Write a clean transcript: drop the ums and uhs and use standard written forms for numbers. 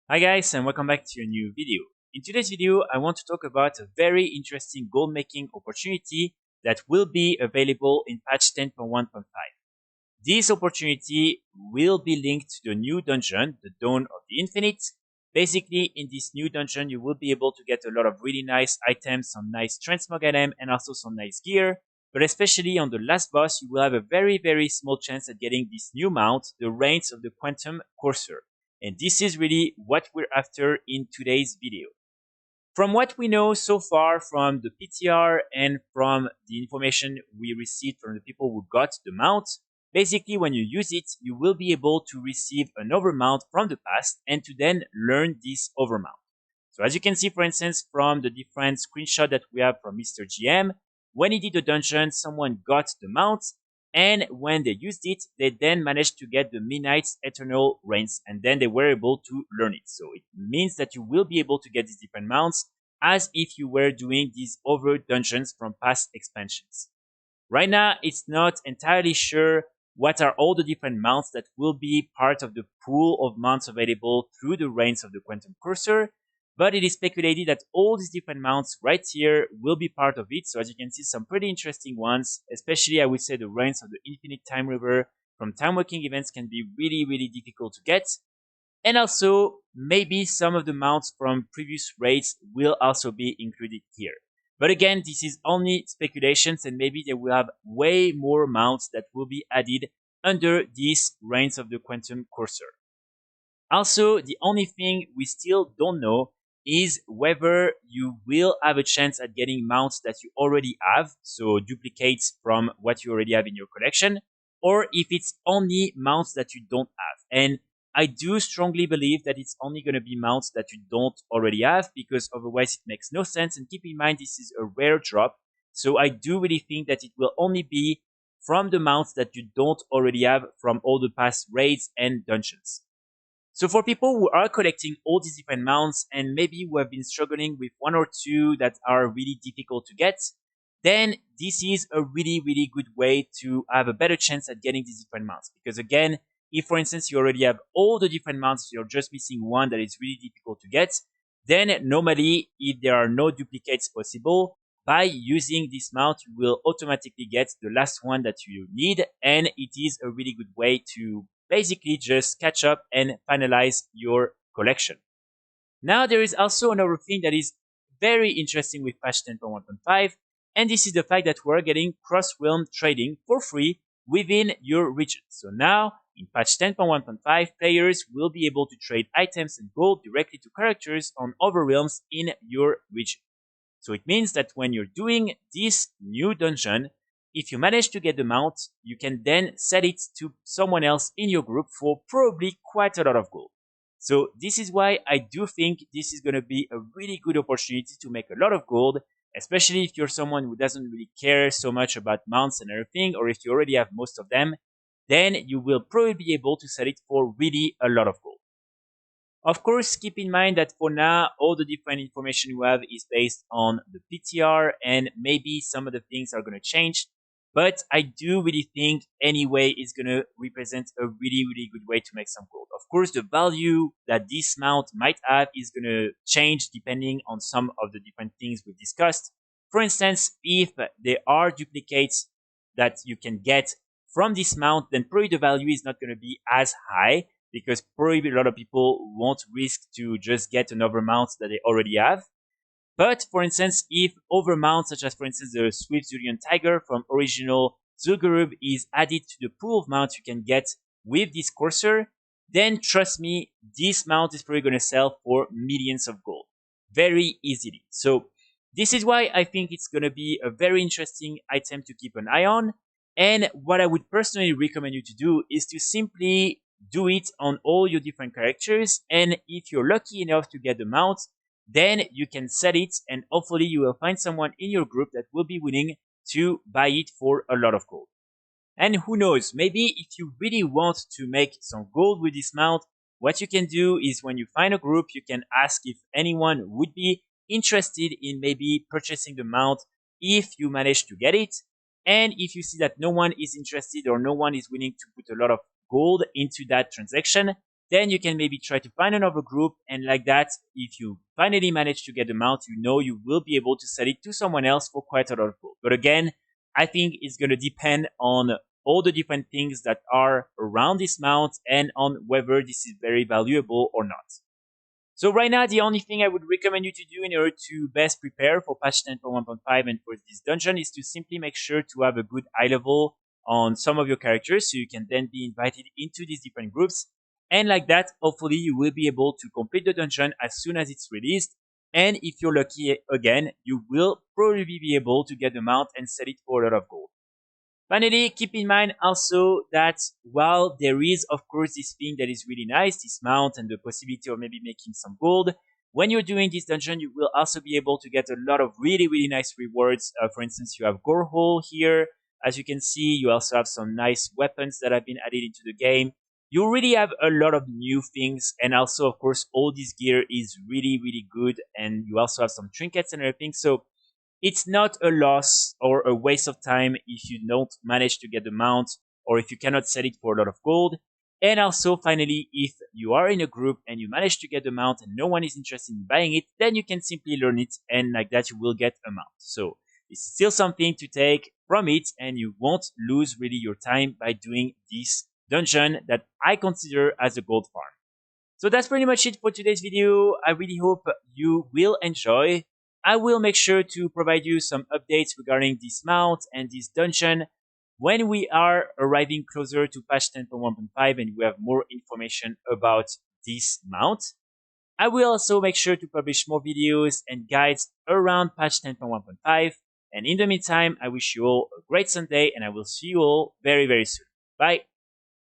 Hi guys, and welcome back to a new video. In today's video, I want to talk about a very interesting gold making opportunity that will be available in patch 10.1.5. This opportunity will be linked to the new dungeon, the Dawn of the Infinite. Basically, in this new dungeon, you will be able to get a lot of really nice items, some nice transmog item, and also some nice gear. But especially on the last boss, you will have a very small chance at getting this new mount, the Reins of the Quantum Courser. And this is really what we're after in today's video. From what we know so far from the PTR and from the information we received from the people who got the mount, basically when you use it, you will be able to receive an overmount from the past and to then learn this overmount. So as you can see, for instance, from the different screenshot that we have from Mr. GM, when he did the dungeon, someone got the mount, and when they used it, they then managed to get the Midnight's Eternal Reins, and then they were able to learn it. So it means that you will be able to get these different mounts as if you were doing these other dungeons from past expansions. Right now, it's not entirely sure what are all the different mounts that will be part of the pool of mounts available through the Reins of the Quantum Cursor, but it is speculated that all these different mounts right here will be part of it. So as you can see, some pretty interesting ones, especially I would say the Reins of the Infinite Time River from time walking events can be really difficult to get. And also, maybe some of the mounts from previous raids will also be included here. But again, this is only speculations, and maybe they will have way more mounts that will be added under these Reins of the Quantum Courser. Also, the only thing we still don't know is whether you will have a chance at getting mounts that you already have, so duplicates from what you already have in your collection, or if it's only mounts that you don't have. And I do strongly believe that it's only going to be mounts that you don't already have, because otherwise it makes no sense. And keep in mind, this is a rare drop, so I do really think that it will only be from the mounts that you don't already have from all the past raids and dungeons. So for people who are collecting all these different mounts and maybe who have been struggling with one or two that are really difficult to get, then this is a really good way to have a better chance at getting these different mounts. Because again, if for instance you already have all the different mounts, you're just missing one that is really difficult to get, then normally if there are no duplicates possible, by using this mount, you will automatically get the last one that you need, and it is a really good way to basically just catch up and finalize your collection. Now there is also another thing that is very interesting with patch 10.1.5, and this is the fact that we're getting cross-realm trading for free within your region. So now in patch 10.1.5, players will be able to trade items and gold directly to characters on other realms in your region. So it means that when you're doing this new dungeon, if you manage to get the mount, you can then sell it to someone else in your group for probably quite a lot of gold. So this is why I do think this is going to be a really good opportunity to make a lot of gold, especially if you're someone who doesn't really care so much about mounts and everything, or if you already have most of them, then you will probably be able to sell it for really a lot of gold. Of course, keep in mind that for now, all the different information we have is based on the PTR, and maybe some of the things are going to change. But I do really think anyway it's going to represent a really good way to make some gold. Of course, the value that this mount might have is going to change depending on some of the different things we've discussed. For instance, if there are duplicates that you can get from this mount, then probably the value is not going to be as high, because probably a lot of people won't risk to just get another mount that they already have. But for instance, if other mounts, such as for instance the Swift Zurian Tiger from original Zul'Gurub, is added to the pool of mounts you can get with this courser, then trust me, this mount is probably going to sell for millions of gold very easily. So this is why I think it's going to be a very interesting item to keep an eye on. And what I would personally recommend you to do is to simply do it on all your different characters, and if you're lucky enough to get the mount, then you can sell it, and hopefully you will find someone in your group that will be willing to buy it for a lot of gold. And who knows, maybe if you really want to make some gold with this mount, what you can do is when you find a group, you can ask if anyone would be interested in maybe purchasing the mount if you manage to get it. And if you see that no one is interested or no one is willing to put a lot of gold into that transaction, then you can maybe try to find another group, and like that, if you finally manage to get the mount, you know you will be able to sell it to someone else for quite a lot of gold. But again, I think it's going to depend on all the different things that are around this mount and on whether this is very valuable or not. So right now, the only thing I would recommend you to do in order to best prepare for patch 10.1.5 and for this dungeon is to simply make sure to have a good eye level on some of your characters so you can then be invited into these different groups. And like that, hopefully you will be able to complete the dungeon as soon as it's released. And if you're lucky again, you will probably be able to get the mount and sell it for a lot of gold. Finally, keep in mind also that while there is, of course, this thing that is really nice, this mount and the possibility of maybe making some gold, when you're doing this dungeon, you will also be able to get a lot of really, really nice rewards. For instance, you have Gore Hole here. As you can see, you also have some nice weapons that have been added into the game. You really have a lot of new things. And also, of course, all this gear is really, really good. And you also have some trinkets and everything. So it's not a loss or a waste of time if you don't manage to get the mount or if you cannot sell it for a lot of gold. And also, finally, if you are in a group and you manage to get the mount and no one is interested in buying it, then you can simply learn it and like that you will get a mount. So it's still something to take from it and you won't lose really your time by doing this dungeon that I consider as a gold farm. So that's pretty much it for today's video. I really hope you will enjoy. I will make sure to provide you some updates regarding this mount and this dungeon when we are arriving closer to patch 10.1.5 and we have more information about this mount. I will also make sure to publish more videos and guides around patch 10.1.5. And in the meantime, I wish you all a great Sunday and I will see you all very, very soon. Bye.